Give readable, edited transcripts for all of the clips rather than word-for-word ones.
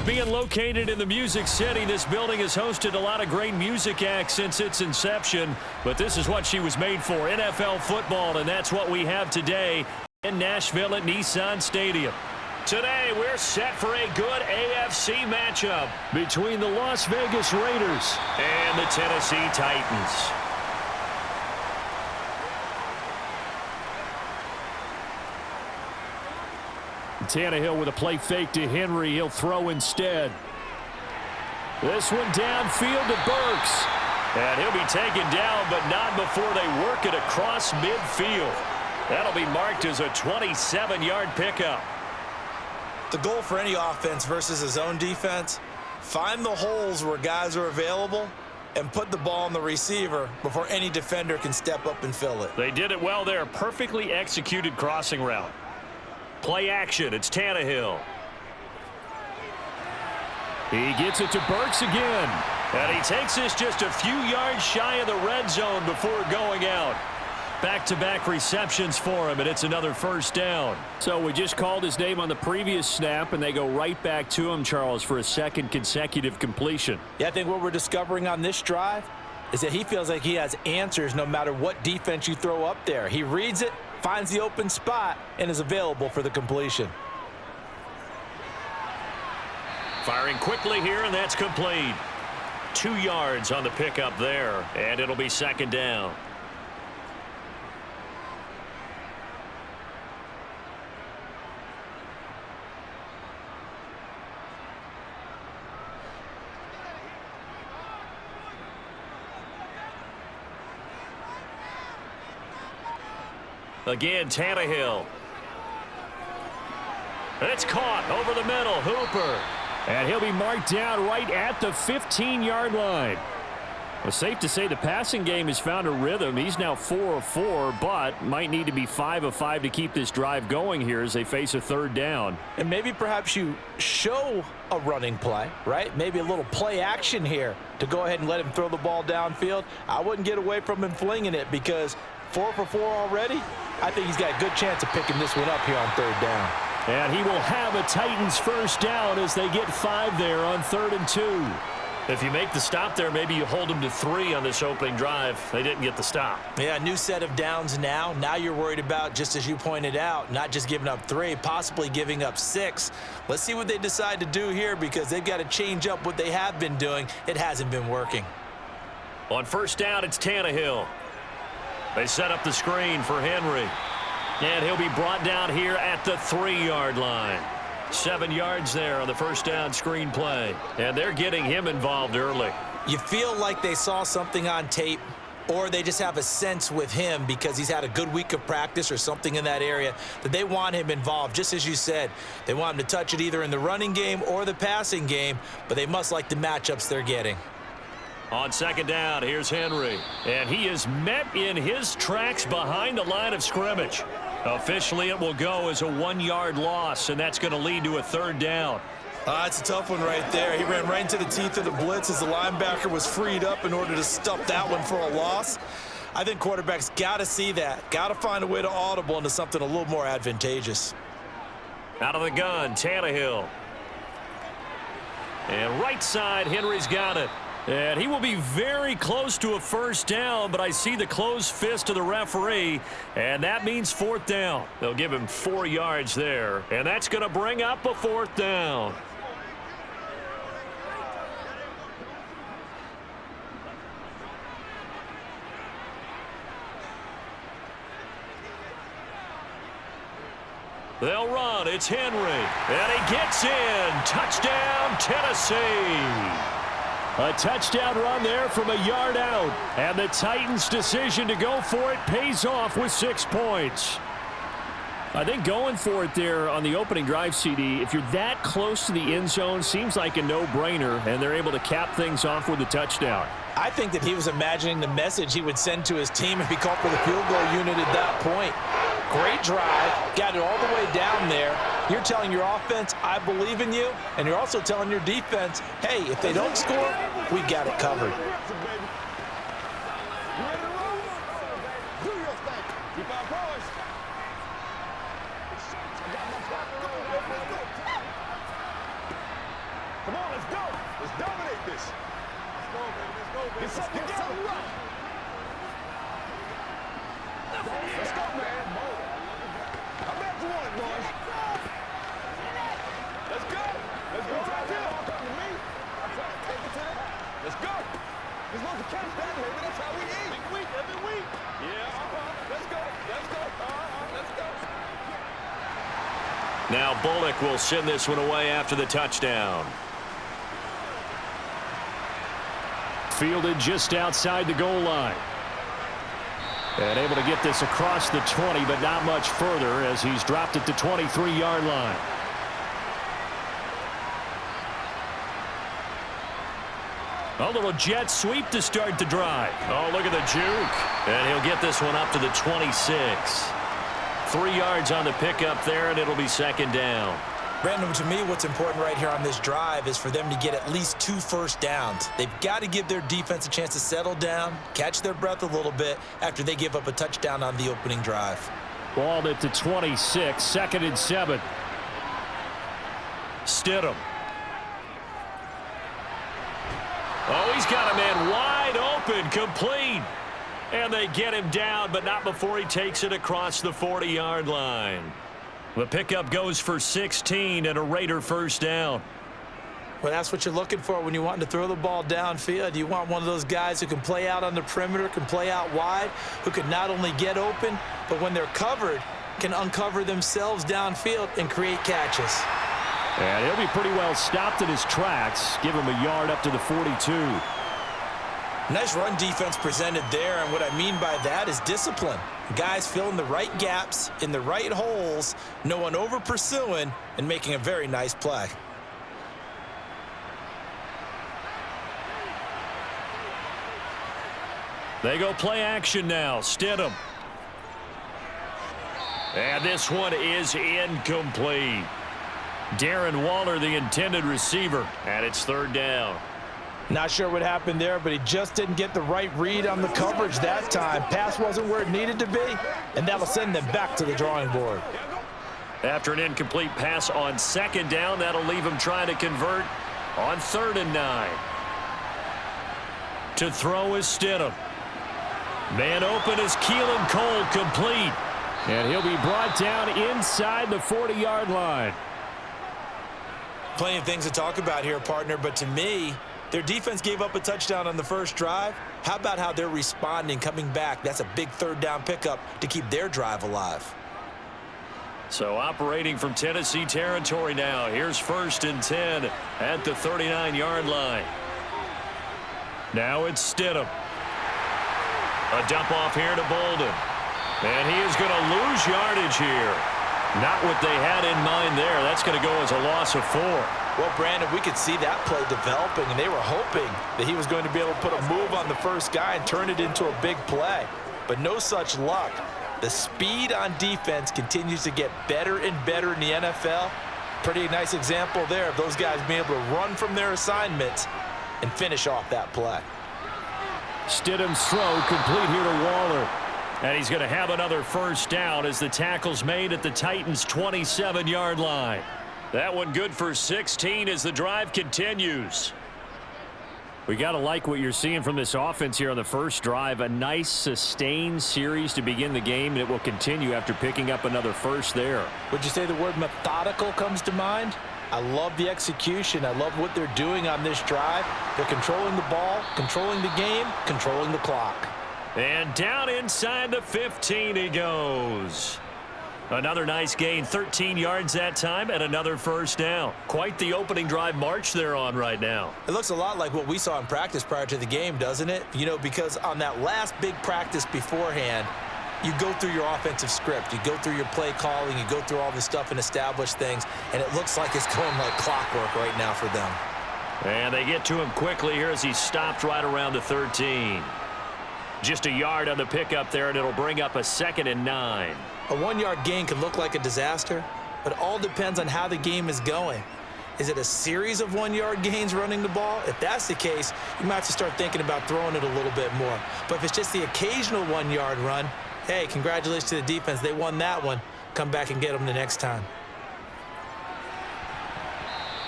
Being located in the Music City, this building has hosted a lot of great music acts since its inception, but this is what she was made for, NFL football, and that's what we have today in Nashville at Nissan Stadium. Today, we're set for a good AFC matchup between the Las Vegas Raiders and the Tennessee Titans. Tannehill with a play fake to Henry. He'll throw instead. This one downfield to Burks. And he'll be taken down, but not before they work it across midfield. That'll be marked as a 27-yard pickup. The goal for any offense versus his own defense, find the holes where guys are available and put the ball on the receiver before any defender can step up and fill it. They did it well there. Perfectly executed crossing route. Play action. It's Tannehill. He gets it to Burks again. And he takes this just a few yards shy of the red zone before going out. Back-to-back receptions for him, and it's another first down. So we just called his name on the previous snap, and they go right back to him, Charles, for a second consecutive completion. Yeah, I think what we're discovering on this drive is that he feels like he has answers no matter what defense you throw up there. He reads it, finds the open spot, and is available for the completion. Firing quickly here, and that's complete. 2 yards on the pickup there, and it'll be second down. Again, Tannehill. It's caught over the middle. Hooper. And he'll be marked down right at the 15-yard line. Well, safe to say the passing game has found a rhythm. He's now 4 of 4, but might need to be 5 of 5 to keep this drive going here as they face a third down. And maybe perhaps you show a running play, right? Maybe a little play action here to go ahead and let him throw the ball downfield. I wouldn't get away from him flinging it because 4 for 4 already. I think he's got a good chance of picking this one up here on third down. And he will have a Titans first down as they get 5 there on 3rd and 2. If you make the stop there, maybe you hold them to 3 on this opening drive. They didn't get the stop. Yeah, new set of downs now. Now you're worried about, just as you pointed out, not just giving up 3, possibly giving up 6. Let's see what they decide to do here because they've got to change up what they have been doing. It hasn't been working. On first down, it's Tannehill. They set up the screen for Henry. And he'll be brought down here at the 3-yard line. 7 yards there on the first down screen play. And they're getting him involved early. You feel like they saw something on tape, or they just have a sense with him because he's had a good week of practice or something in that area that they want him involved. Just as you said, they want him to touch it either in the running game or the passing game, but they must like the matchups they're getting. On second down, here's Henry. And he is met in his tracks behind the line of scrimmage. Officially, it will go as a 1-yard loss, and that's going to lead to a third down. It's a tough one right there. He ran right into the teeth of the blitz as the linebacker was freed up in order to stuff that one for a loss. I think quarterbacks got to see that. Got to find a way to audible into something a little more advantageous. Out of the gun, Tannehill. And right side, Henry's got it. And he will be very close to a first down, but I see the closed fist of the referee, and that means 4th down. They'll give him 4 yards there, and that's going to bring up a 4th down. They'll run. It's Henry, and he gets in. Touchdown, Tennessee. A touchdown run there from a yard out. And the Titans' decision to go for it pays off with 6 points. I think going for it there on the opening drive, CD, if you're that close to the end zone, seems like a no-brainer, and they're able to cap things off with a touchdown. I think that he was imagining the message he would send to his team if he called for the field goal unit at that point. Great drive, got it all the way down there. You're telling your offense, I believe in you, and you're also telling your defense, hey, if they don't score, we got it covered. Come on, let's go. Let's dominate this. Let's go, baby. Let's go, baby. Get something right. Let's go, man. I'm back to one, boys. Let's go. Let's go right here. Come to me. I'm trying to take it to them. Let's go. We're supposed to catch that, baby. That's how we eat. Every week. Yeah, Let's go. Let's go. Let's go. Now Bullock will send this one away after the touchdown. Fielded just outside the goal line. And able to get this across the 20, but not much further as he's dropped it to 23-yard line. A little jet sweep to start the drive. Oh, look at the juke. And he'll get this one up to the 26. 3 yards on the pickup there, and it'll be second down. Brandon, to me, what's important right here on this drive is for them to get at least 2 first downs. They've got to give their defense a chance to settle down, catch their breath a little bit after they give up a touchdown on the opening drive. Balled it to 26, 2nd and 7. Stidham. Oh, he's got a man wide open, complete. And they get him down, but not before he takes it across the 40-yard line. The pickup goes for 16 and a Raider first down. Well, that's what you're looking for when you want to throw the ball downfield. You want one of those guys who can play out on the perimeter, can play out wide, who can not only get open, but when they're covered, can uncover themselves downfield and create catches. And he'll be pretty well stopped in his tracks. Give him a yard up to the 42. Nice run defense presented there, and what I mean by that is discipline. Guys filling the right gaps in the right holes, no one over pursuing, and making a very nice play. They go play action now. Stidham. And this one is incomplete. Darren Waller, the intended receiver, and it's 3rd down. Not sure what happened there, but he just didn't get the right read on the coverage that time. Pass wasn't where it needed to be, and that'll send them back to the drawing board. After an incomplete pass on 2nd down, that'll leave him trying to convert on 3rd and 9. To throw is Stidham. Man open is Keelan Cole, complete. And he'll be brought down inside the 40-yard line. Plenty of things to talk about here, partner, but to me, their defense gave up a touchdown on the first drive. How about how they're responding, coming back? That's a big 3rd down pickup to keep their drive alive. So operating from Tennessee territory now. Here's 1st and 10 at the 39-yard line. Now it's Stidham. A dump off here to Bolden. And he is going to lose yardage here. Not what they had in mind there. That's going to go as a loss of 4. Well, Brandon, we could see that play developing, and they were hoping that he was going to be able to put a move on the first guy and turn it into a big play. But no such luck. The speed on defense continues to get better and better in the NFL. Pretty nice example there of those guys being able to run from their assignments and finish off that play. Stidham's throw complete here to Waller. And he's going to have another first down as the tackle's made at the Titans' 27-yard line. That one good for 16 as the drive continues. We got to like what you're seeing from this offense here on the first drive. A nice sustained series to begin the game, and it will continue after picking up another first there. Would you say the word methodical comes to mind? I love the execution. I love what they're doing on this drive. They're controlling the ball, controlling the game, controlling the clock. And down inside the 15 he goes. Another nice gain, 13 yards that time, and another first down. Quite the opening drive march they're on right now. It looks a lot like what we saw in practice prior to the game, doesn't it? You know, because on that last big practice beforehand, you go through your offensive script. You go through your play calling. You go through all this stuff and establish things, and it looks like it's going like clockwork right now for them. And they get to him quickly here as he stopped right around the 13. Just a yard on the pickup there, and it'll bring up a 2nd and 9. A 1-yard gain can look like a disaster, but it all depends on how the game is going. Is it a series of 1-yard gains running the ball? If that's the case, you might have to start thinking about throwing it a little bit more. But if it's just the occasional 1-yard run, hey, congratulations to the defense. They won that one. Come back and get them the next time.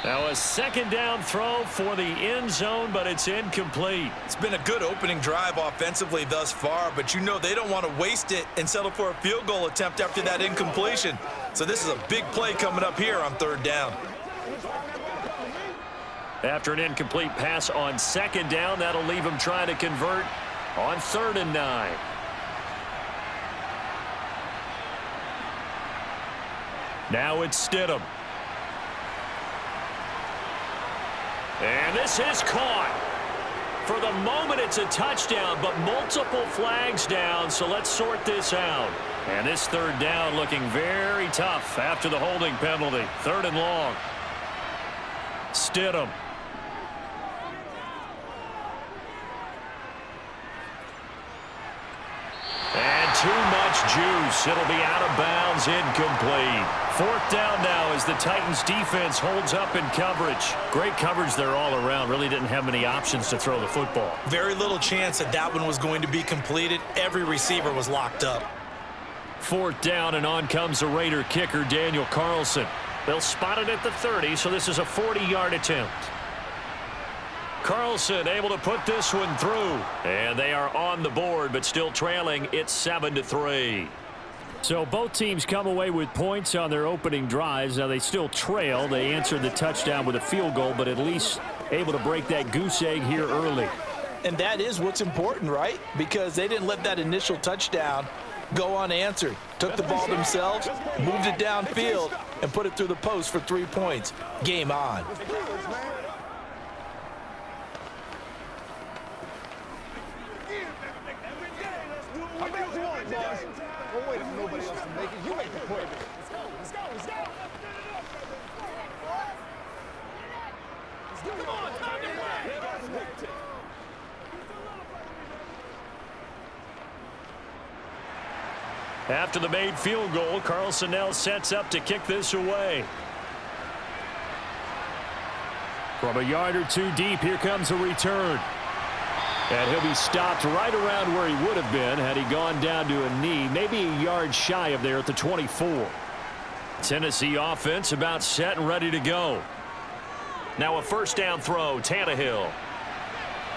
Now a second down throw for the end zone, but it's incomplete. It's been a good opening drive offensively thus far, but you know they don't want to waste it and settle for a field goal attempt after that incompletion. So this is a big play coming up here on third down. After an incomplete pass on second down, that'll leave him trying to convert on 3rd and 9. Now it's Stidham. And this is caught. For the moment, it's a touchdown, but multiple flags down, so let's sort this out. And this 3rd down looking very tough after the holding penalty. 3rd and long. Stidham. And too much juice. It'll be out of bounds, incomplete. 4th down now as the Titans defense holds up in coverage. Great coverage there all around. Really didn't have many options to throw the football. Very little chance that that one was going to be completed. Every receiver was locked up. 4th down, and on comes the Raider kicker, Daniel Carlson. They'll spot it at the 30, so this is a 40-yard attempt. Carlson able to put this one through. And they are on the board, but still trailing. It's 7-3. So both teams come away with points on their opening drives. Now they still trail. They answered the touchdown with a field goal, but at least able to break that goose egg here early. And that is what's important, right? Because they didn't let that initial touchdown go unanswered. Took the ball themselves, moved it downfield, and put it through the post for 3 points. Game on. Don't wait for nobody else to make it. You make the play. Let's go. Let's go. Let's go. Come on, time to play. After the made field goal, Carlson now sets up to kick this away. From a yard or two deep, here comes a return. And he'll be stopped right around where he would have been had he gone down to a knee, maybe a yard shy of there at the 24. Tennessee offense about set and ready to go. Now a first down throw, Tannehill.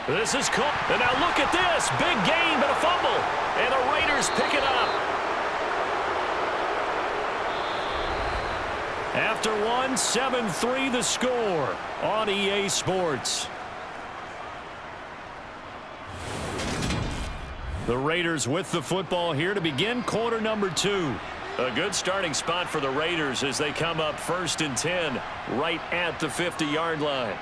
This is caught. And now look at this. Big gain, but a fumble. And the Raiders pick it up. After one, 7-3 the score on EA Sports. The Raiders with the football here to begin quarter number 2. A good starting spot for the Raiders as they come up 1st and 10 right at the 50-yard line.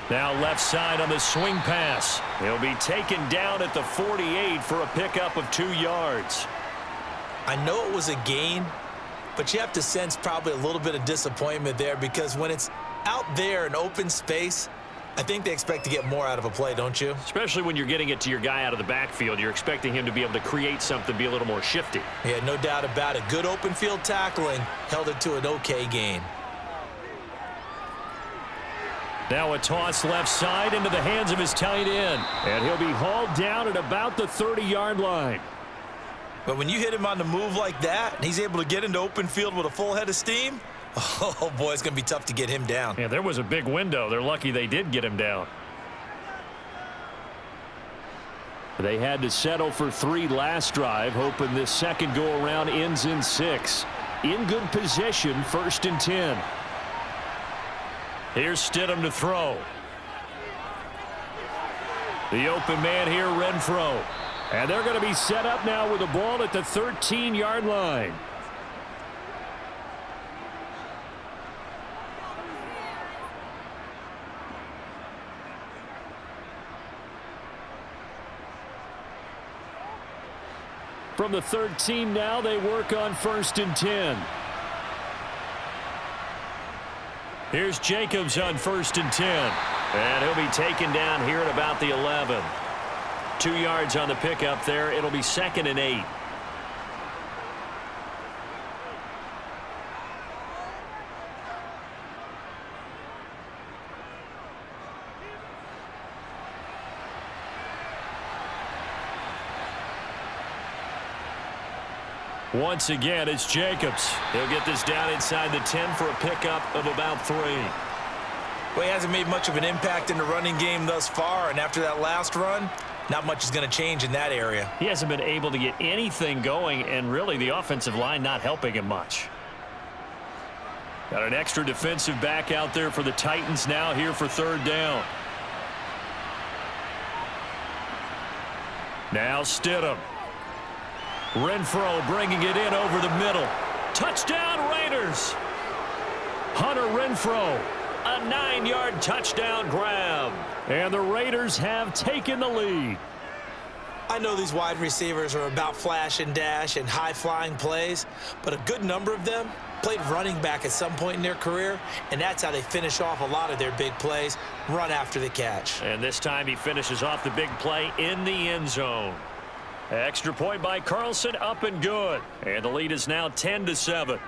Now left side on the swing pass. He'll be taken down at the 48 for a pickup of 2 yards. I know it was a gain, but you have to sense probably a little bit of disappointment there because when it's out there in open space, I think they expect to get more out of a play, don't you? Especially when you're getting it to your guy out of the backfield. You're expecting him to be able to create something, be a little more shifty. Yeah, no doubt about it. Good open field tackling held it to an okay gain. Now a toss left side into the hands of his tight end. And he'll be hauled down at about the 30-yard line. But when you hit him on the move like that, and he's able to get into open field with a full head of steam, oh, boy, it's going to be tough to get him down. Yeah, there was a big window. They're lucky they did get him down. They had to settle for 3 last drive, hoping this second go-around ends in 6. In good position, 1st and 10. Here's Stidham to throw. The open man here, Renfro. And they're going to be set up now with the ball at the 13-yard line. From the 13 now, they work on 1st and 10. Here's Jacobs on 1st and 10. And he'll be taken down here at about the 11. 2 yards on the pickup there. It'll be 2nd and 8. Once again, it's Jacobs. He'll get this down inside the 10 for a pickup of about 3. Well, he hasn't made much of an impact in the running game thus far, and after that last run, not much is going to change in that area. He hasn't been able to get anything going, and really the offensive line not helping him much. Got an extra defensive back out there for the Titans now here for 3rd down. Now Stidham. Renfro bringing it in over the middle. Touchdown Raiders. Hunter Renfro. A 9-yard touchdown grab. And the Raiders have taken the lead. I know these wide receivers are about flash and dash and high-flying plays, but a good number of them played running back at some point in their career, and that's how they finish off a lot of their big plays, run after the catch. And this time he finishes off the big play in the end zone. Extra point by Carlson, up and good. And the lead is now 10-7.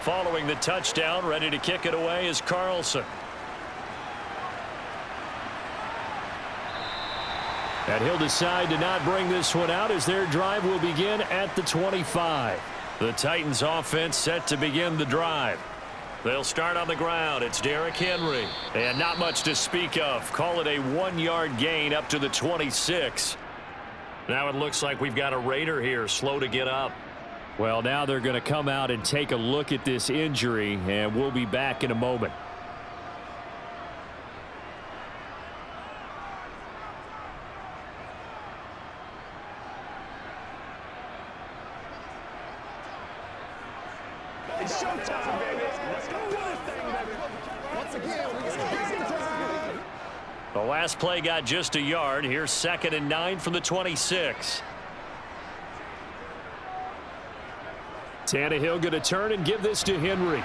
Following the touchdown, ready to kick it away is Carlson. And he'll decide to not bring this one out as their drive will begin at the 25. The Titans offense set to begin the drive. They'll start on the ground. It's Derrick Henry. And not much to speak of. Call it a 1-yard gain up to the 26. Now it looks like we've got a Raider here slow to get up. Well, now they're going to come out and take a look at this injury, and we'll be back in a moment. It's showtime, baby. Let's go do this thing, baby. Once again, we get time. The last play got just a yard. Here's 2nd and 9 from the 26. Tannehill going to turn and give this to Henry.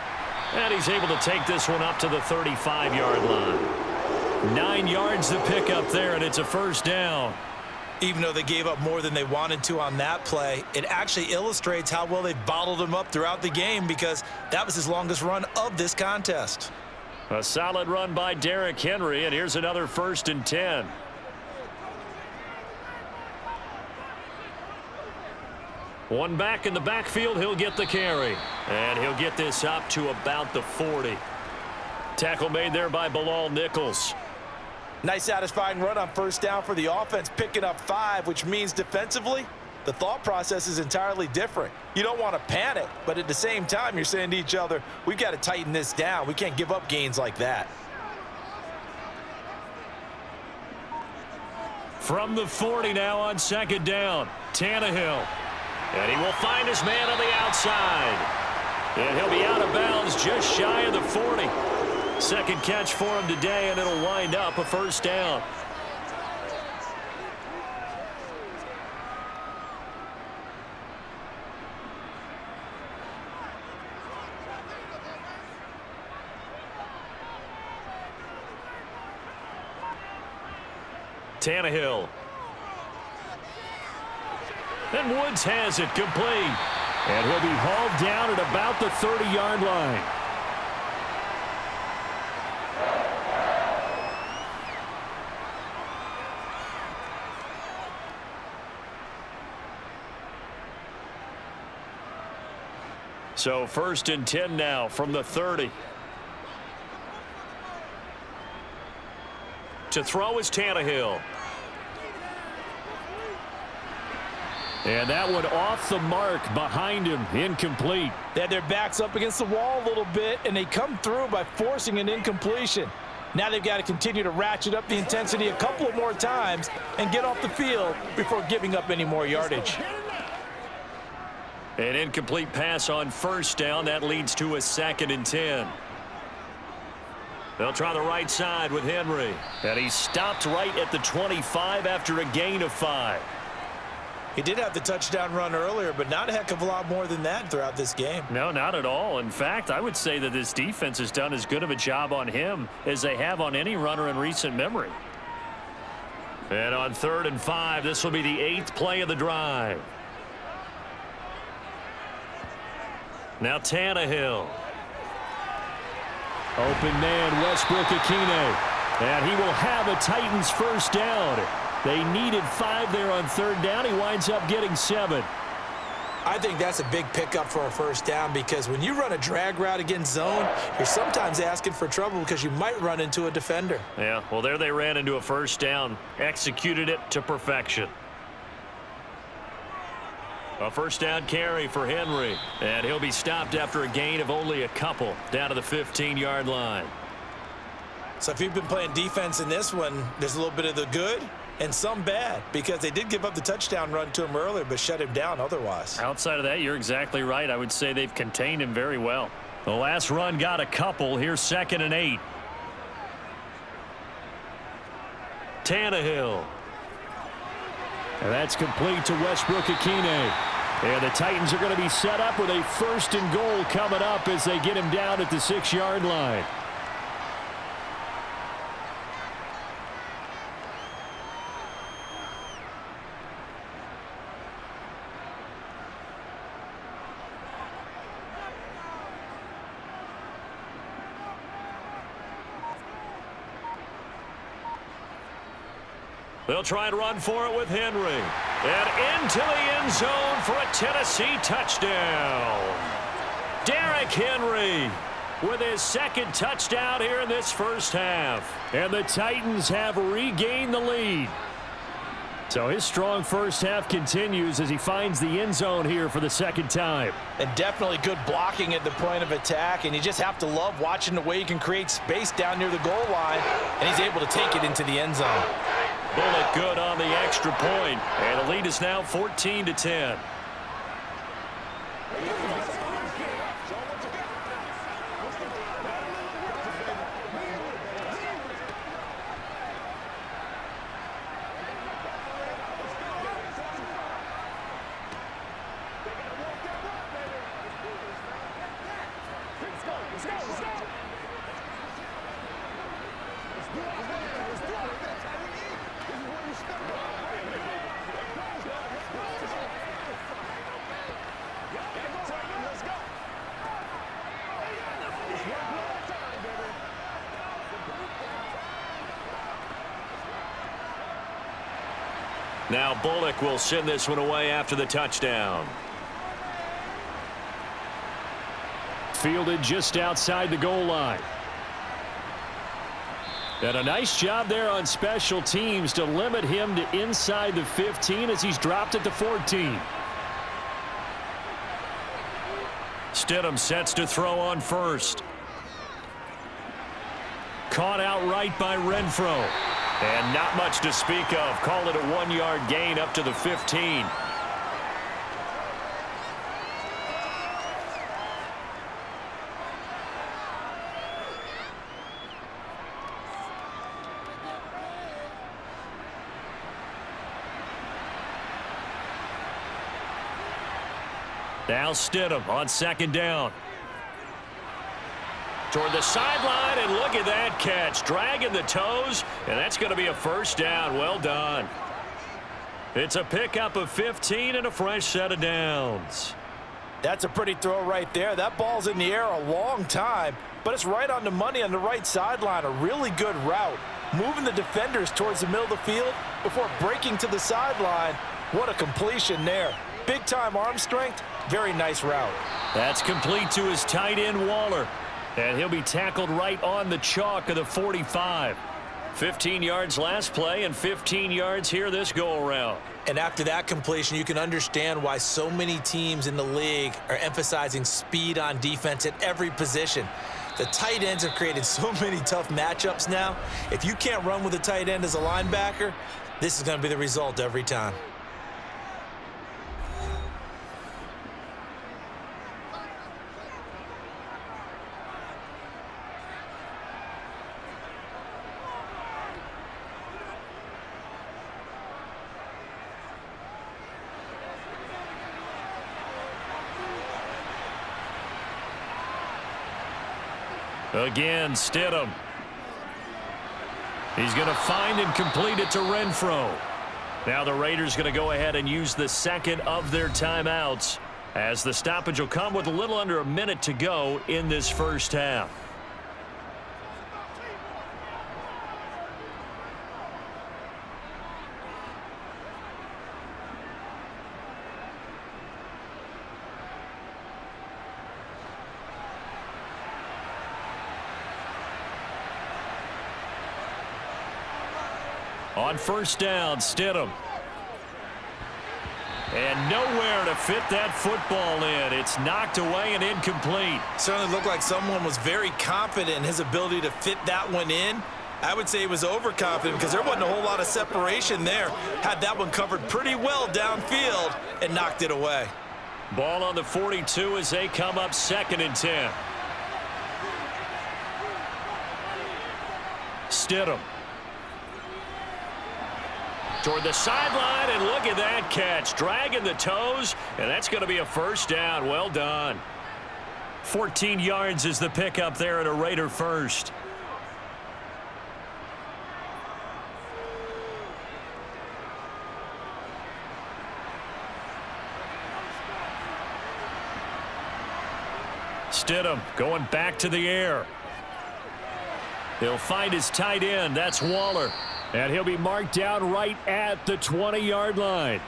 And he's able to take this one up to the 35-yard line. 9 yards to pick up there, and it's a 1st down. Even though they gave up more than they wanted to on that play, it actually illustrates how well they've bottled him up throughout the game because that was his longest run of this contest. A solid run by Derrick Henry, and here's another 1st and 10. One back in the backfield, he'll get the carry. And he'll get this up to about the 40. Tackle made there by Bilal Nichols. Nice satisfying run on 1st down for the offense, picking up 5, which means defensively, the thought process is entirely different. You don't want to panic, but at the same time, you're saying to each other, we've got to tighten this down. We can't give up gains like that. From the 40 now on 2nd down, Tannehill. And he will find his man on the outside. And he'll be out of bounds just shy of the 40. 2nd catch for him today, and it'll wind up a 1st down. Tannehill. And Woods has it complete. And he'll be hauled down at about the 30-yard line. So 1st and 10 now from the 30. To throw is Tannehill. And that one off the mark behind him, incomplete. They had their backs up against the wall a little bit, and they come through by forcing an incompletion. Now they've got to continue to ratchet up the intensity a couple of more times and get off the field before giving up any more yardage. An incomplete pass on first down. That leads to a 2nd and 10. They'll try the right side with Henry. And he stopped right at the 25 after a gain of 5. He did have the touchdown run earlier, but not a heck of a lot more than that throughout this game. No, not at all. In fact, I would say that this defense has done as good of a job on him as they have on any runner in recent memory. And on 3rd and 5, this will be the 8th play of the drive. Now Tannehill. Open man, Westbrook-Ikhine. And he will have a Titans first down. They needed 5 there on 3rd down. He winds up getting 7. I think that's a big pickup for a first down because when you run a drag route against zone, you're sometimes asking for trouble because you might run into a defender. Yeah, well, there they ran into a first down. Executed it to perfection. A first down carry for Henry. And he'll be stopped after a gain of only a couple down to the 15-yard line. So if you've been playing defense in this one, there's a little bit of the good and some bad because they did give up the touchdown run to him earlier but shut him down otherwise. Outside of that, you're exactly right. I would say they've contained him very well. The last run got a couple. Here's 2nd and 8. Tannehill. And that's complete to Westbrook-Ikhine. And the Titans are going to be set up with a 1st and goal coming up as they get him down at the 6-yard line. They'll try and run for it with Henry. And into the end zone for a Tennessee touchdown. Derrick Henry with his 2nd touchdown here in this first half. And the Titans have regained the lead. So his strong first half continues as he finds the end zone here for the 2nd time. And definitely good blocking at the point of attack, and you just have to love watching the way he can create space down near the goal line, and he's able to take it into the end zone. Bullet good on the extra point, and the lead is now 14-10. Now Bullock will send this one away after the touchdown. Fielded just outside the goal line. And a nice job there on special teams to limit him to inside the 15 as he's dropped at the 14. Stidham sets to throw on first. Caught outright by Renfro. And not much to speak of. Call it a 1-yard gain up to the 15. Now Stidham on 2nd down. Toward the sideline, and look at that catch. Dragging the toes, and that's going to be a first down. Well done. It's a pickup of 15 and a fresh set of downs. That's a pretty throw right there. That ball's in the air a long time, but it's right on the money on the right sideline. A really good route. Moving the defenders towards the middle of the field before breaking to the sideline. What a completion there. Big-time arm strength. Very nice route. That's complete to his tight end, Waller. And he'll be tackled right on the chalk of the 45. 15 yards last play and 15 yards here this go-around. And after that completion, you can understand why so many teams in the league are emphasizing speed on defense at every position. The tight ends have created so many tough matchups now. If you can't run with a tight end as a linebacker, this is going to be the result every time. Again, Stidham. He's going to find and complete it to Renfro. Now the Raiders going to go ahead and use the second of their timeouts, as the stoppage will come with a little under a minute to go in this first half. On first down, Stidham. And nowhere to fit that football in. It's knocked away and incomplete. Certainly looked like someone was very confident in his ability to fit that one in. I would say he was overconfident because there wasn't a whole lot of separation there. Had that one covered pretty well downfield and knocked it away. Ball on the 42 as they come up 2nd and 10. Stidham. Toward the sideline, and look at that catch. Dragging the toes, and that's going to be a first down. Well done. 14 yards is the pickup there at a Raider first. Stidham going back to the air. He'll find his tight end. That's Waller. And he'll be marked down right at the 20-yard line.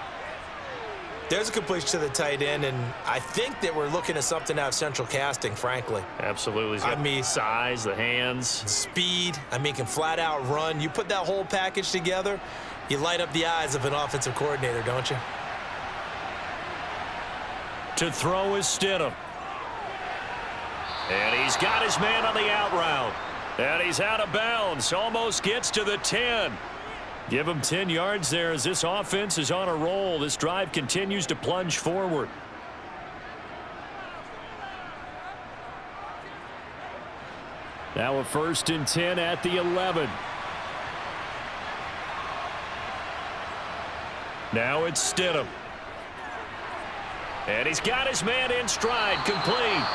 There's a completion to the tight end, and I think that we're looking at something out of central casting, frankly. Absolutely. I mean, size, the hands. Speed. I mean, can flat out run. You put that whole package together, you light up the eyes of an offensive coordinator, don't you? To throw is Stidham. And he's got his man on the out route. And he's out of bounds. Almost gets to the 10. Give him 10 yards there as this offense is on a roll. This drive continues to plunge forward. Now a 1st and 10 at the 11. Now it's Stidham. And he's got his man in stride, complete.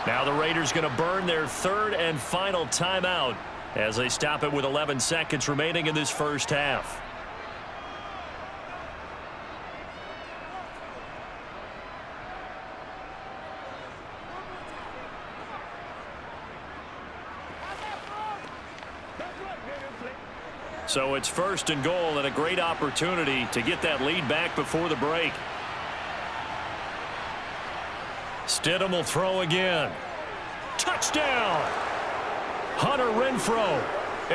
Now the Raiders going to burn their 3rd and final timeout as they stop it with 11 seconds remaining in this first half. So it's 1st and goal and a great opportunity to get that lead back before the break. Stidham will throw again. Touchdown! Hunter Renfro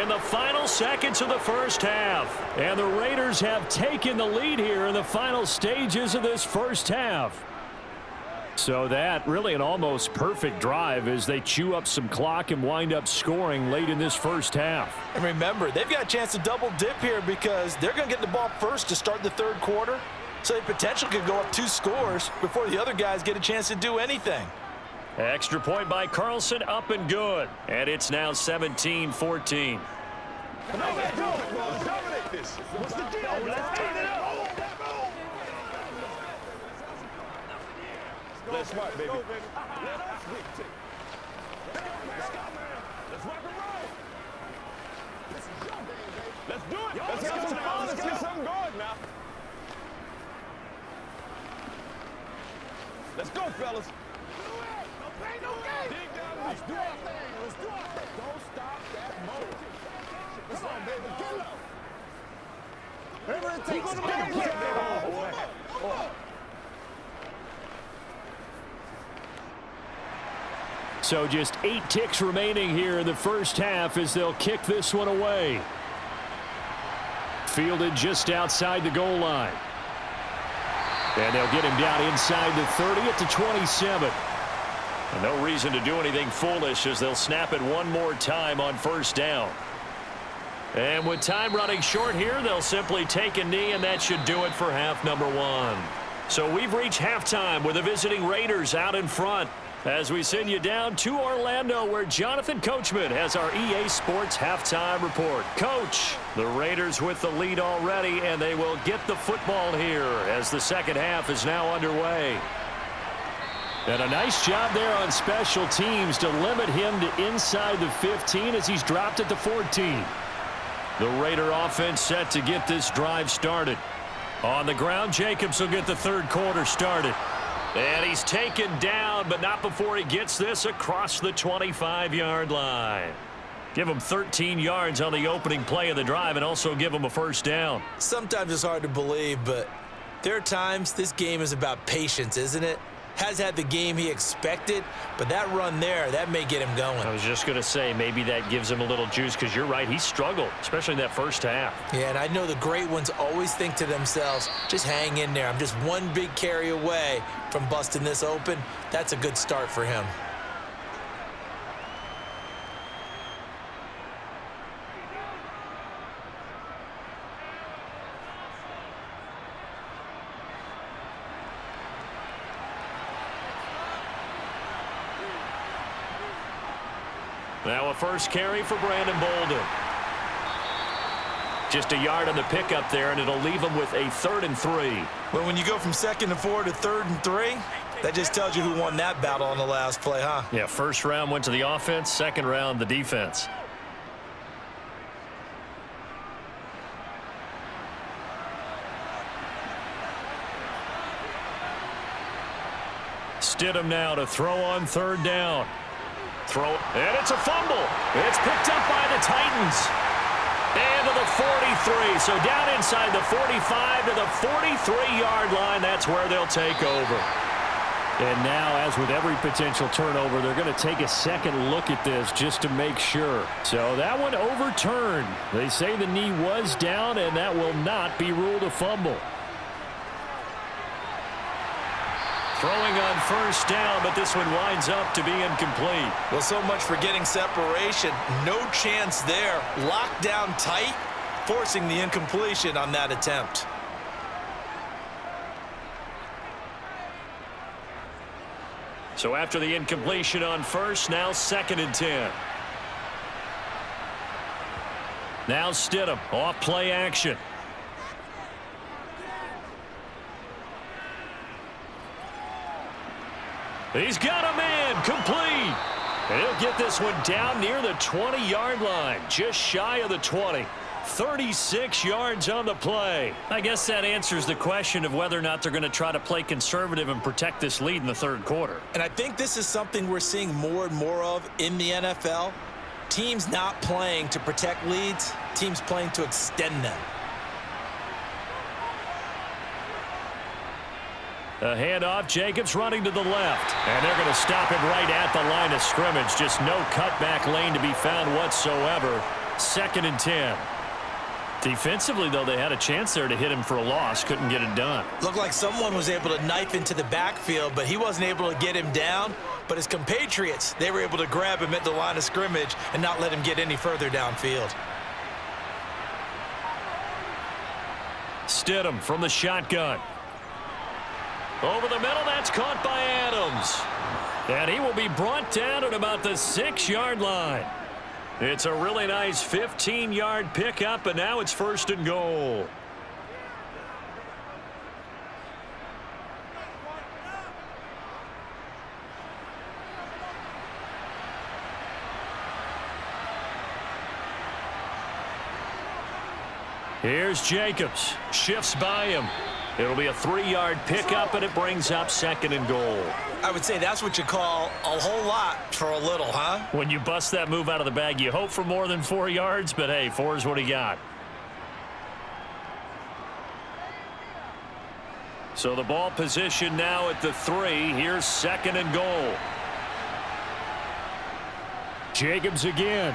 in the final seconds of the first half. And the Raiders have taken the lead here in the final stages of this first half. So that really an almost perfect drive as they chew up some clock and wind up scoring late in this first half. And remember, they've got a chance to double dip here because they're going to get the ball first to start the 3rd quarter. So they potentially could go up 2 scores before the other guys get a chance to do anything. Extra point by Carlson, up and good. And it's now 17-14. Let's do it, bro. Dominate this. What's the deal? Let's eat it up. Let's smart, baby. Let's rock and roll. Let's do it. Let's have some fun. Let's get something going now. Let's go, fellas. Dig down. Let's do our thing. Let's do our thing. Don't stop that motor. Come on, baby. Get up. Whatever it takes. Get up. So just 8 ticks remaining here in the first half as they'll kick this one away. Fielded just outside the goal line. And they'll get him down inside the 30 at the 27. And no reason to do anything foolish as they'll snap it one more time on first down. And with time running short here, they'll simply take a knee, and that should do it for half number 1. So we've reached halftime with the visiting Raiders out in front as we send you down to Orlando where Jonathan Coachman has our EA Sports halftime report. Coach, the Raiders with the lead already, and they will get the football here as the second half is now underway. And a nice job there on special teams to limit him to inside the 15 as he's dropped at the 14. The Raider offense set to get this drive started. On the ground, Jacobs will get the third quarter started. And he's taken down, but not before he gets this across the 25-yard line. Give him 13 yards on the opening play of the drive and also give him a first down. Sometimes it's hard to believe, but there are times this game is about patience, isn't it? Has had the game he expected, but that run there, that may get him going. I was just going to say, maybe that gives him a little juice because you're right, he struggled, especially in that first half. Yeah, and I know the great ones always think to themselves, just hang in there. I'm just one big carry away from busting this open. That's a good start for him. Now a first carry for Brandon Bolden. Just a yard on the pickup there, and it'll leave him with a 3rd and 3. Well, when you go from 2nd and 4 to 3rd and 3, that just tells you who won that battle on the last play, huh? Yeah, first round went to the offense, second round the defense. Stidham now to throw on 3rd down. And it's a fumble. It's picked up by the Titans. And to the 43. So down inside the 45 to the 43-yard line. That's where they'll take over. And now, as with every potential turnover, they're going to take a second look at this just to make sure. So that one overturned. They say the knee was down, and that will not be ruled a fumble. Throwing on first down, but this one winds up to be incomplete. Well, so much for getting separation. No chance there. Locked down tight, forcing the incompletion on that attempt. So after the incompletion on first, now 2nd and 10. Now Stidham, off play action. He's got a man, complete. And he'll get this one down near the 20-yard line, just shy of the 20. 36 yards on the play. I guess that answers the question of whether or not they're going to try to play conservative and protect this lead in the 3rd quarter. And I think this is something we're seeing more and more of in the NFL. Teams not playing to protect leads, teams playing to extend them. A handoff, Jacobs running to the left. And they're going to stop him right at the line of scrimmage. Just no cutback lane to be found whatsoever. 2nd and 10. Defensively, though, they had a chance there to hit him for a loss. Couldn't get it done. Looked like someone was able to knife into the backfield, but he wasn't able to get him down. But his compatriots, they were able to grab him at the line of scrimmage and not let him get any further downfield. Stidham from the shotgun. Over the middle, that's caught by Adams. And he will be brought down at about the 6-yard line. It's a really nice 15-yard pickup, and now it's 1st and goal. Here's Jacobs. Shifts by him. It'll be a 3-yard pickup, and it brings up 2nd and goal. I would say that's what you call a whole lot for a little, huh? When you bust that move out of the bag, you hope for more than 4 yards, but hey, 4 is what he got. So the ball position now at the 3. Here's 2nd and goal. Jacobs again.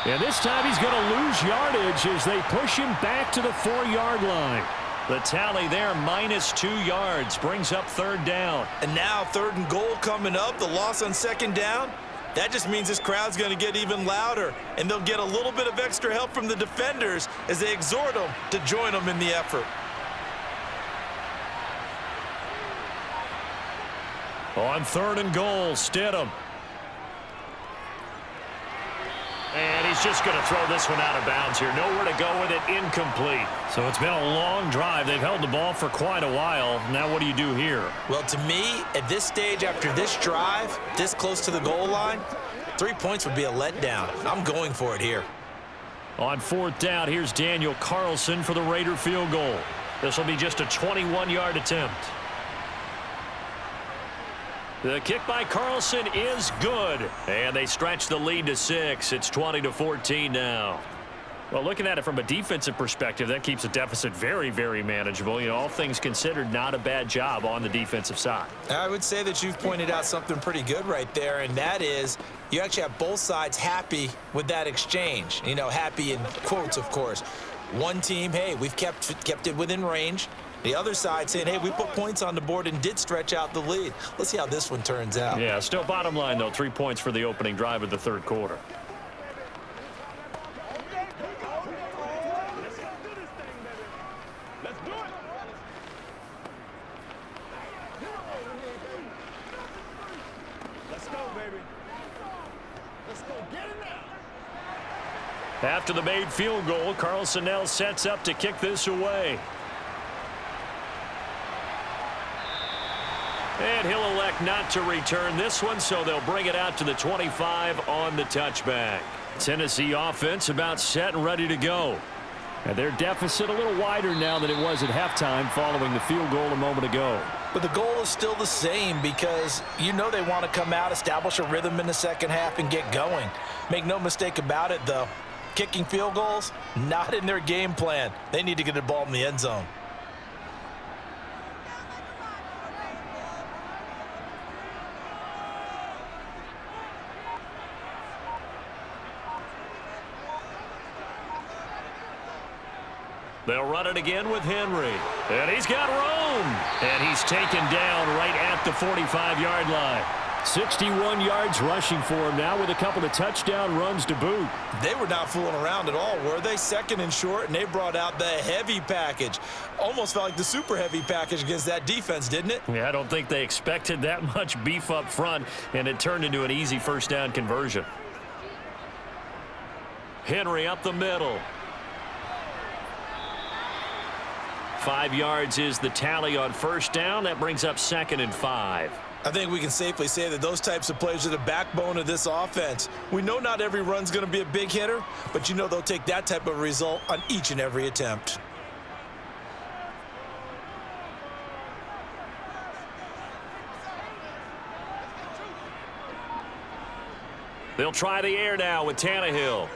And this time he's going to lose yardage as they push him back to the 4-yard line. The tally there, -2 yards, brings up 3rd down. And now 3rd and goal coming up, the loss on 2nd down. That just means this crowd's going to get even louder, and they'll get a little bit of extra help from the defenders as they exhort them to join them in the effort. On 3rd and goal, Stidham. And he's just going to throw this one out of bounds here. Nowhere to go with it, incomplete. So it's been a long drive. They've held the ball for quite a while. Now what do you do here? Well, to me, at this stage, after this drive, this close to the goal line, 3 points would be a letdown. I'm going for it here. On fourth down, here's Daniel Carlson for the Raider field goal. This will be just a 21-yard attempt. The kick by Carlson is good. And they stretch the lead to 6. It's 20-14 now. Well, looking at it from a defensive perspective, that keeps the deficit very, very manageable. You know, all things considered, not a bad job on the defensive side. I would say that you've pointed out something pretty good right there, and that is you actually have both sides happy with that exchange. You know, happy in quotes, of course. One team, hey, we've kept it within range. The other side saying, hey, we put points on the board and did stretch out the lead. Let's see how this one turns out. Yeah, still bottom line, though, 3 points for the opening drive of the third quarter. Let's do it. Let's go, baby. Let's go. Get it now. After the made field goal, Carlson now sets up to kick this away. And he'll elect not to return this one, so they'll bring it out to the 25 on the touchback. Tennessee offense about set and ready to go. And their deficit a little wider now than it was at halftime following the field goal a moment ago. But the goal is still the same because you know they want to come out, establish a rhythm in the second half, and get going. Make no mistake about it, though. Kicking field goals, not in their game plan. They need to get the ball in the end zone. They'll run it again with Henry. And he's got room. And he's taken down right at the 45-yard line. 61 yards rushing for him now with a couple of touchdown runs to boot. They were not fooling around at all, were they? Second and short, and they brought out the heavy package. Almost felt like the super heavy package against that defense, didn't it? Yeah, I don't think they expected that much beef up front, and it turned into an easy first down conversion. Henry up the middle. 5 yards is the tally on first down. That brings up 2nd and 5. I think we can safely say that those types of plays are the backbone of this offense. We know not every run's going to be a big hitter, but you know they'll take that type of result on each and every attempt. They'll try the air now with Tannehill.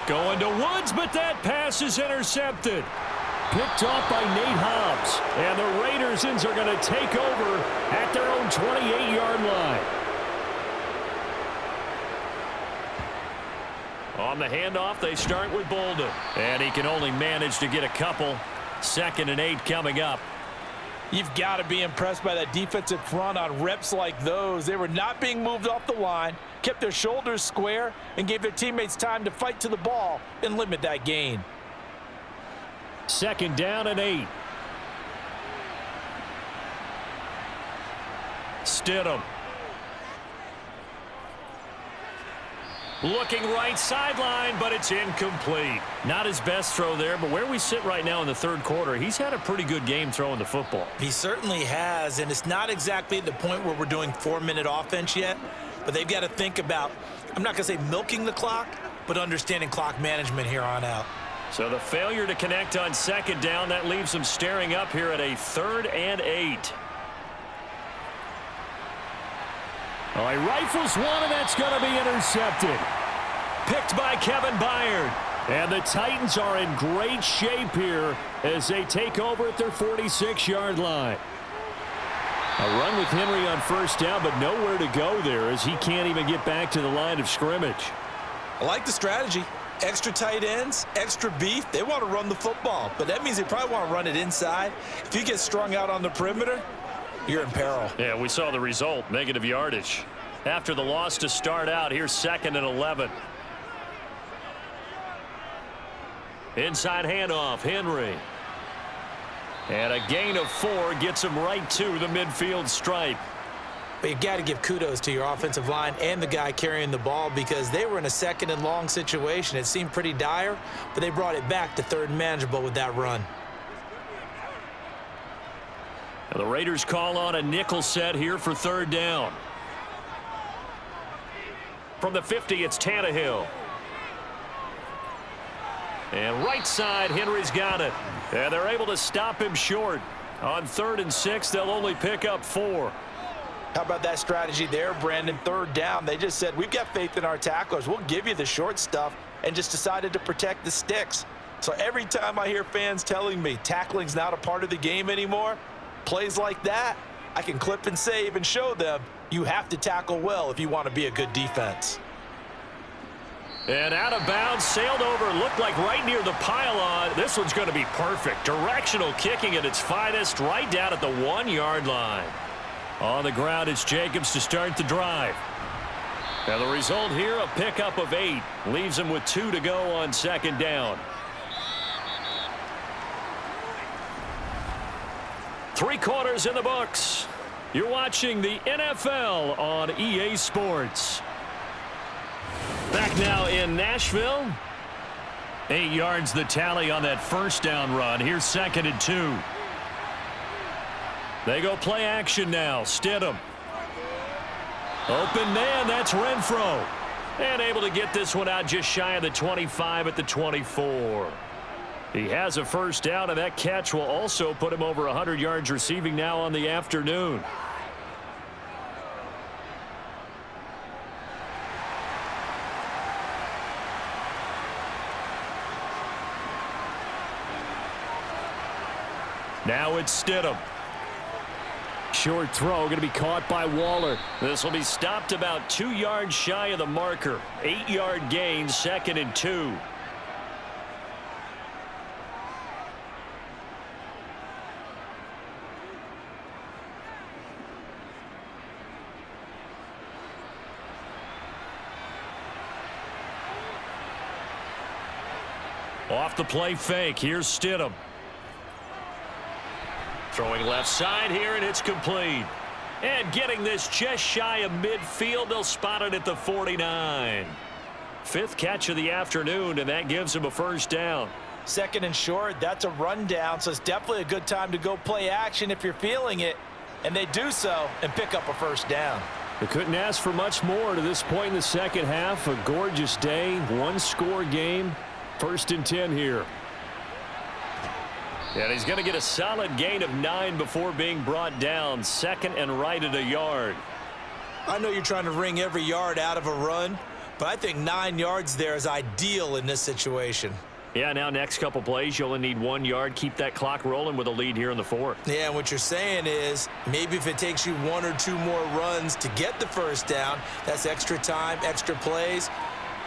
Going to Woods, but that pass is intercepted. Picked off by Nate Hobbs. And the Raiders are going to take over at their own 28-yard line. On the handoff, they start with Bolden. And he can only manage to get a couple. 2nd and 8 coming up. You've got to be impressed by that defensive front on reps like those. They were not being moved off the line, kept their shoulders square, and gave their teammates time to fight to the ball and limit that gain. 2nd down and 8. Stidham. Looking right sideline, but it's incomplete. Not his best throw there, but where we sit right now in the third quarter, he's had a pretty good game throwing the football. He certainly has, and it's not exactly at the point where we're doing 4-minute offense yet, but they've got to think about, I'm not going to say milking the clock, but understanding clock management here on out. So the failure to connect on 2nd down, that leaves them staring up here at a 3rd and 8. Oh, he rifles one, and that's going to be intercepted. Picked by Kevin Byard. And the Titans are in great shape here as they take over at their 46-yard line. A run with Henry on first down, but nowhere to go there as he can't even get back to the line of scrimmage. I like the strategy. Extra tight ends, extra beef. They want to run the football, but that means they probably want to run it inside. If you get strung out on the perimeter, you're in peril. Yeah, we saw the result, negative yardage. After the loss to start out, here's 2nd and 11. Inside handoff, Henry. And a gain of 4 gets him right to the midfield stripe. But you got to give kudos to your offensive line and the guy carrying the ball because they were in a second and long situation. It seemed pretty dire, but they brought it back to third and manageable with that run. The Raiders call on a nickel set here for third down. From the 50, it's Tannehill. And right side, Henry's got it. And they're able to stop him short. On 3rd and 6, they'll only pick up 4. How about that strategy there, Brandon? Third down, they just said, we've got faith in our tacklers. We'll give you the short stuff, and just decided to protect the sticks. So every time I hear fans telling me tackling's not a part of the game anymore, plays like that, I can clip and save and show them you have to tackle well if you want to be a good defense. And out of bounds, sailed over, looked like right near the pylon. This one's going to be perfect. Directional kicking at its finest, right down at the 1-yard line. On the ground, it's Jacobs to start the drive. Now the result here, a pickup of 8. Leaves him with 2 to go on 2nd down. 3 quarters in the books. You're watching the NFL on EA Sports. Back now in Nashville. 8 yards the tally on that first down run. Here's 2nd and 2. They go play action now. Stidham. Open man, that's Renfro. And able to get this one out just shy of the 25 at the 24. He has a first down, and that catch will also put him over 100 yards receiving now on the afternoon. Now it's Stidham. Short throw going to be caught by Waller. This will be stopped about 2 yards shy of the marker. 8-yard gain, 2nd and 2. Off the play fake. Here's Stidham. Throwing left side here, and it's complete. And getting this just shy of midfield, they'll spot it at the 49. 5th catch of the afternoon, and that gives him a first down. 2nd and short, that's a rundown, so it's definitely a good time to go play action if you're feeling it. And they do so and pick up a first down. They couldn't ask for much more to this point in the second half. A gorgeous day, 1-score game. 1st and 10 here. And he's going to get a solid gain of 9 before being brought down. 2nd and right at a yard. I know you're trying to wring every yard out of a run, but I think 9 yards there is ideal in this situation. Yeah, now next couple plays, you only need 1 yard. Keep that clock rolling with a lead here in the 4th. Yeah, and what you're saying is maybe if it takes you 1 or 2 more runs to get the first down, that's extra time, extra plays.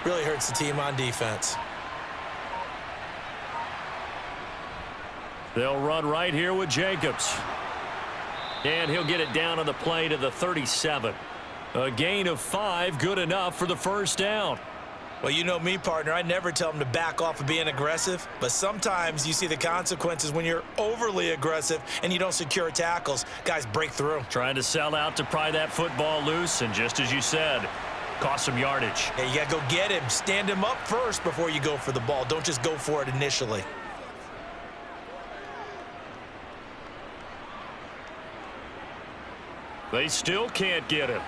Really hurts the team on defense. They'll run right here with Jacobs. And he'll get it down on the play to the 37. A gain of 5, good enough for the first down. Well, you know me, partner. I never tell them to back off of being aggressive, but sometimes you see the consequences when you're overly aggressive and you don't secure tackles. Guys break through. Trying to sell out to pry that football loose, and just as you said, cost some yardage. Yeah, you got to go get him. Stand him up first before you go for the ball. Don't just go for it initially. They still can't get him.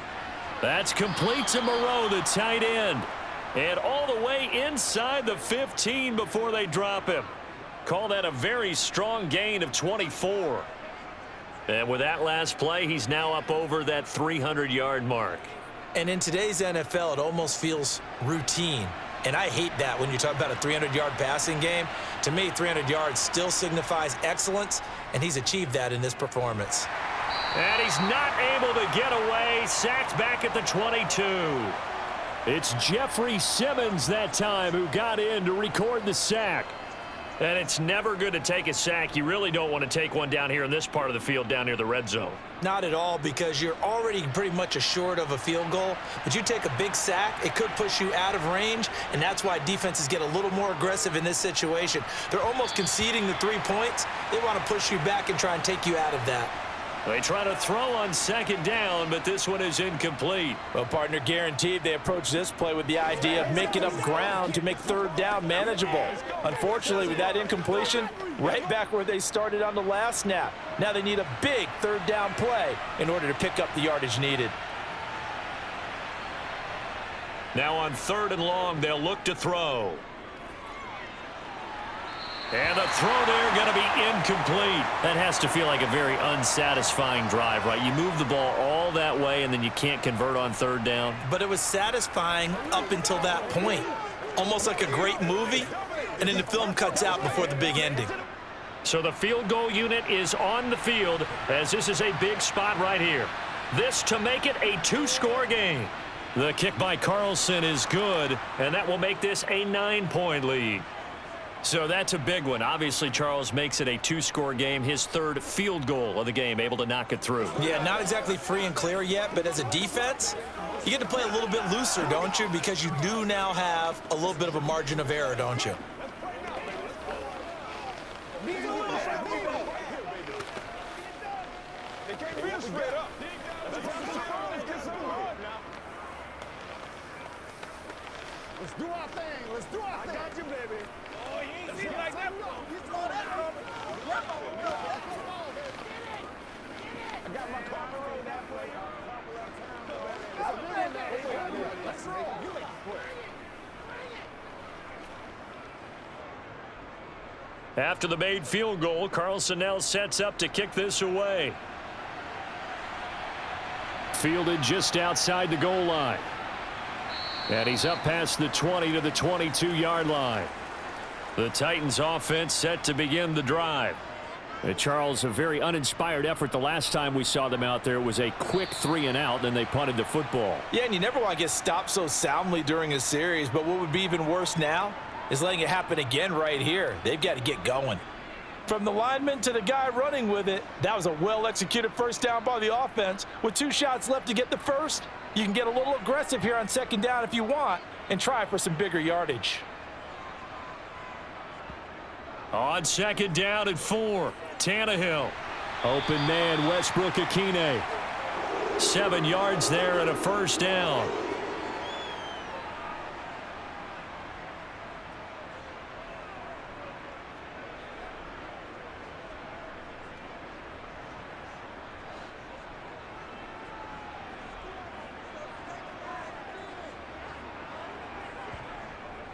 That's complete to Moreau, the tight end. And all the way inside the 15 before they drop him. Call that a very strong gain of 24. And with that last play, he's now up over that 300-yard mark. And in today's NFL, it almost feels routine. And I hate that when you talk about a 300-yard passing game. To me, 300 yards still signifies excellence, and he's achieved that in this performance. And he's not able to get away. Sacked back at the 22. It's Jeffrey Simmons that time who got in to record the sack. And it's never good to take a sack. You really don't want to take one down here in this part of the field down near the red zone. Not at all, because you're already pretty much assured of a field goal. But you take a big sack, it could push you out of range, and that's why defenses get a little more aggressive in this situation. They're almost conceding the 3 points. They want to push you back and try and take you out of that. They try to throw on second down, but this one is incomplete. Well, partner, guaranteed they approach this play with the idea of making up ground to make third down manageable. Unfortunately, with that incompletion, right back where they started on the last snap. Now they need a big third down play in order to pick up the yardage needed. Now on 3rd and long, they'll look to throw. And the throw there going to be incomplete. That has to feel like a very unsatisfying drive, right? You move the ball all that way, and then you can't convert on 3rd down. But it was satisfying up until that point. Almost like a great movie, and then the film cuts out before the big ending. So the field goal unit is on the field, as this is a big spot right here. This to make it a 2-score game. The kick by Carlson is good, and that will make this a 9-point lead. So that's a big one. Obviously, Charles makes it a 2-score game, his 3rd field goal of the game, able to knock it through. Yeah, not exactly free and clear yet, but as a defense, you get to play a little bit looser, don't you? Because you do now have a little bit of a margin of error, don't you? Let's do our thing. Let's do our thing. I got you, baby. Oh, you ain't see it like that. You throw that from me. I got my car road that way. Let's roll. You make it quick. After the made field goal, Carlson now sets up to kick this away. Fielded just outside the goal line. And he's up past the 20 to the 22-yard line. The Titans offense set to begin the drive. Charles, a very uninspired effort the last time we saw them out there. It was a quick 3-and-out, then they punted the football. Yeah, and you never want to get stopped so soundly during a series, but what would be even worse now is letting it happen again right here. They've got to get going. From the lineman to the guy running with it, that was a well-executed first down by the offense. With 2 shots left to get the first, you can get a little aggressive here on second down if you want and try for some bigger yardage. On second down at 4, Tannehill. Open man, Westbrook Akine. 7 yards there and a first down.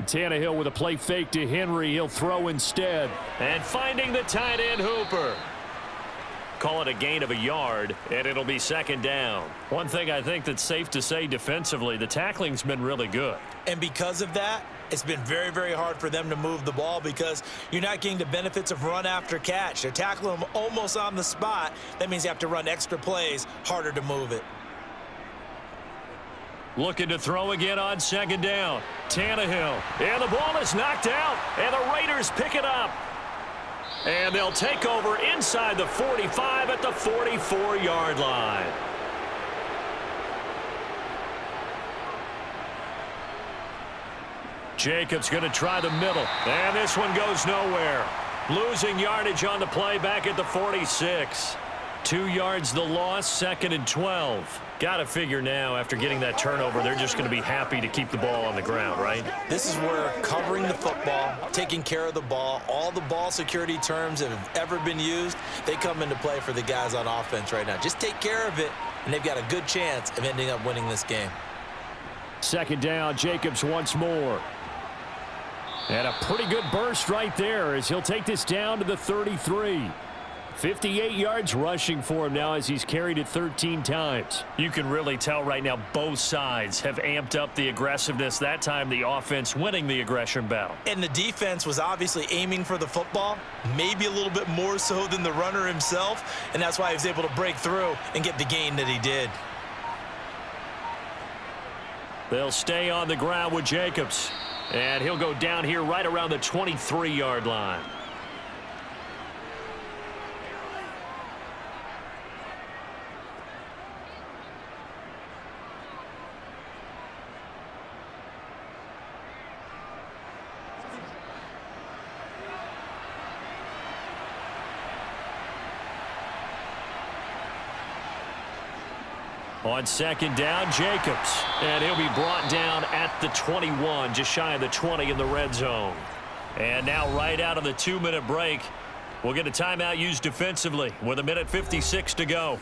Tannehill with a play fake to Henry. He'll throw instead. And finding the tight end Hooper. Call it a gain of a yard, and it'll be second down. One thing I think that's safe to say defensively, the tackling's been really good. And because of that, it's been very, very hard for them to move the ball because you're not getting the benefits of run after catch. They're tackling them almost on the spot. That means you have to run extra plays, harder to move it. Looking to throw again on second down. Tannehill. And the ball is knocked out. And the Raiders pick it up. And they'll take over inside the 45 at the 44-yard line. Jacobs going to try the middle. And this one goes nowhere. Losing yardage on the play back at the 46. 2 yards the loss, 2nd and 12. Got to figure now, after getting that turnover, they're just going to be happy to keep the ball on the ground, right? This is where covering the football, taking care of the ball, all the ball security terms that have ever been used, they come into play for the guys on offense right now. Just take care of it, and they've got a good chance of ending up winning this game. Second down, Jacobs once more. And a pretty good burst right there as he'll take this down to the 33. 58 yards rushing for him now as he's carried it 13 times. You can really tell right now both sides have amped up the aggressiveness. That time the offense winning the aggression battle. And the defense was obviously aiming for the football, maybe a little bit more so than the runner himself, and that's why he was able to break through and get the gain that he did. They'll stay on the ground with Jacobs. And he'll go down here right around the 23-yard line. On second down, Jacobs. And he'll be brought down at the 21, just shy of the 20 in the red zone. And now right out of the 2-minute break, we'll get a timeout used defensively with 1:56 to go.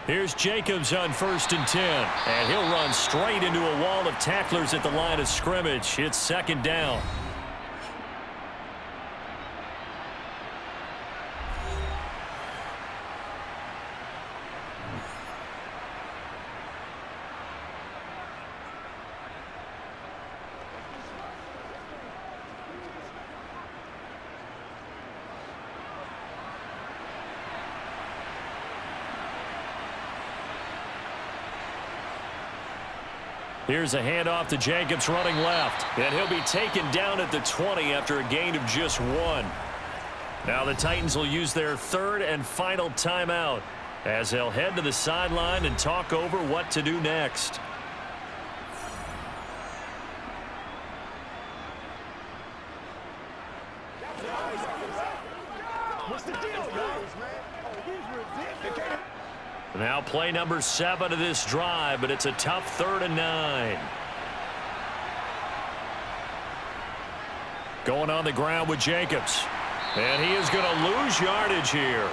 Here's Jacobs on 1st and 10. And he'll run straight into a wall of tacklers at the line of scrimmage. It's second down. Here's a handoff to Jacobs running left. And he'll be taken down at the 20 after a gain of just 1. Now the Titans will use their 3rd and final timeout as they'll head to the sideline and talk over what to do next. What's the deal, guys, man? Oh, he's ridiculous. Now play number 7 of this drive, but it's a tough 3rd and 9. Going on the ground with Jacobs. And he is going to lose yardage here.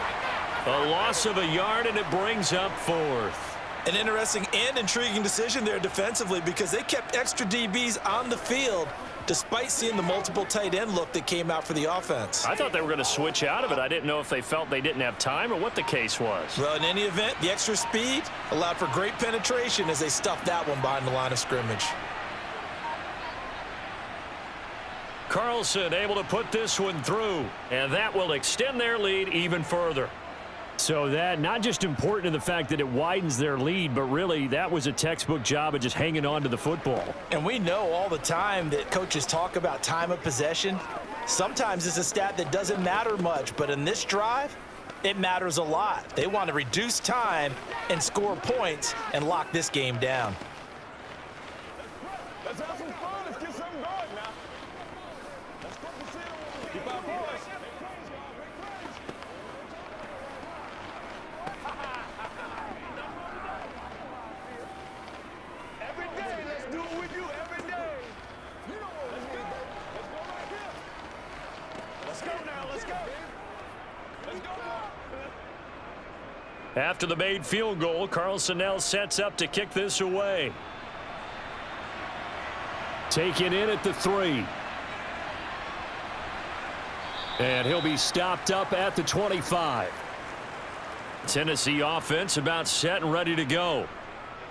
A loss of a yard, and it brings up 4th. An interesting and intriguing decision there defensively because they kept extra DBs on the field despite seeing the multiple tight end look that came out for the offense. I thought they were going to switch out of it. I didn't know if they felt they didn't have time or what the case was. Well, in any event, the extra speed allowed for great penetration as they stuffed that one behind the line of scrimmage. Carlson able to put this one through, and that will extend their lead even further. So that not just important in the fact that it widens their lead, but really that was a textbook job of just hanging on to the football. And we know all the time that coaches talk about time of possession. Sometimes it's a stat that doesn't matter much, but in this drive, it matters a lot. They want to reduce time and score points and lock this game down. Let's have some fun. Let's get something going now. Let's go to the keep our boys. Every day, let's do it with you every day. You know what let's go. Let's go right here. Let's go now. Let's go. Let's go now. After the made field goal, Carlson now sets up to kick this away. Taken in at the 3. And he'll be stopped up at the 25. Tennessee offense about set and ready to go.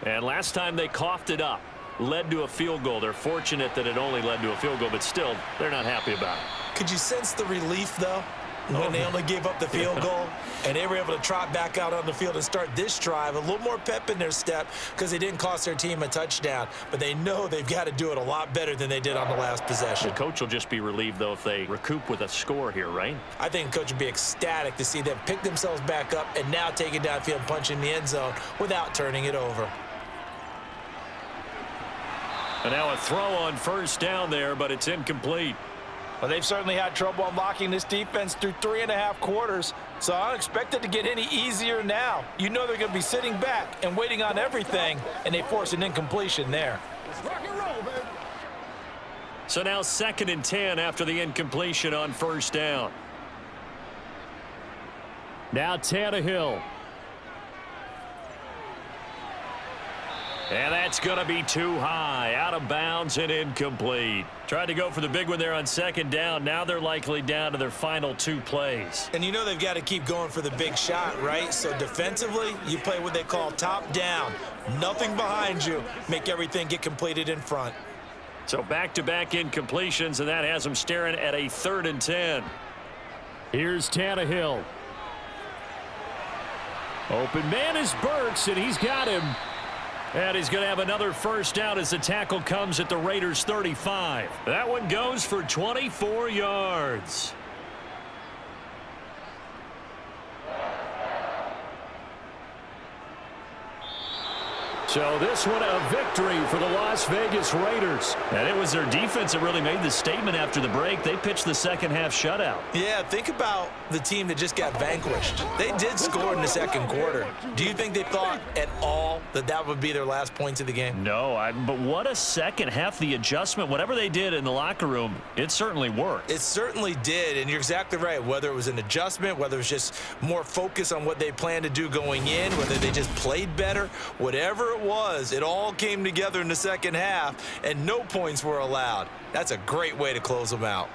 And last time they coughed it up, led to a field goal. They're fortunate that it only led to a field goal, but still, they're not happy about it. Could you sense the relief, though, when they only gave up the field goal and they were able to trot back out on the field and start this drive? A little more pep in their step because they didn't cost their team a touchdown, but they know they've got to do it a lot better than they did on the last possession. The coach will just be relieved, though, if they recoup with a score here, right? I think the coach would be ecstatic to see them pick themselves back up and now take it downfield and punch in the end zone without turning it over. And now a throw on first down there, but it's incomplete. Well, they've certainly had trouble unlocking this defense through 3.5 quarters, so I don't expect it to get any easier now. You know they're going to be sitting back and waiting on everything, and they force an incompletion there. Let's rock and roll, baby. So now 2nd and 10 after the incompletion on first down. Now Tannehill. And that's going to be too high. Out of bounds and incomplete. Tried to go for the big one there on 2nd down. Now they're likely down to their final 2 plays. And you know they've got to keep going for the big shot, right? So defensively, you play what they call top down. Nothing behind you. Make everything get completed in front. So back-to-back incompletions, and that has them staring at a 3rd and 10. Here's Tannehill. Open man is Burks, and he's got him. And he's going to have another first down as the tackle comes at the Raiders' 35. That one goes for 24 yards. So this one a victory for the Las Vegas Raiders. And it was their defense that really made the statement after the break. They pitched the second half shutout. Yeah, think about the team that just got vanquished. They did score in the second quarter. Do you think they thought at all that that would be their last points of the game? No, but what a second half. The adjustment, whatever they did in the locker room, it certainly worked. It certainly did, and you're exactly right. Whether it was an adjustment, whether it was just more focus on what they planned to do going in, whether they just played better, whatever it was, it all came together in the second half, and no points were allowed. That's a great way to close them out.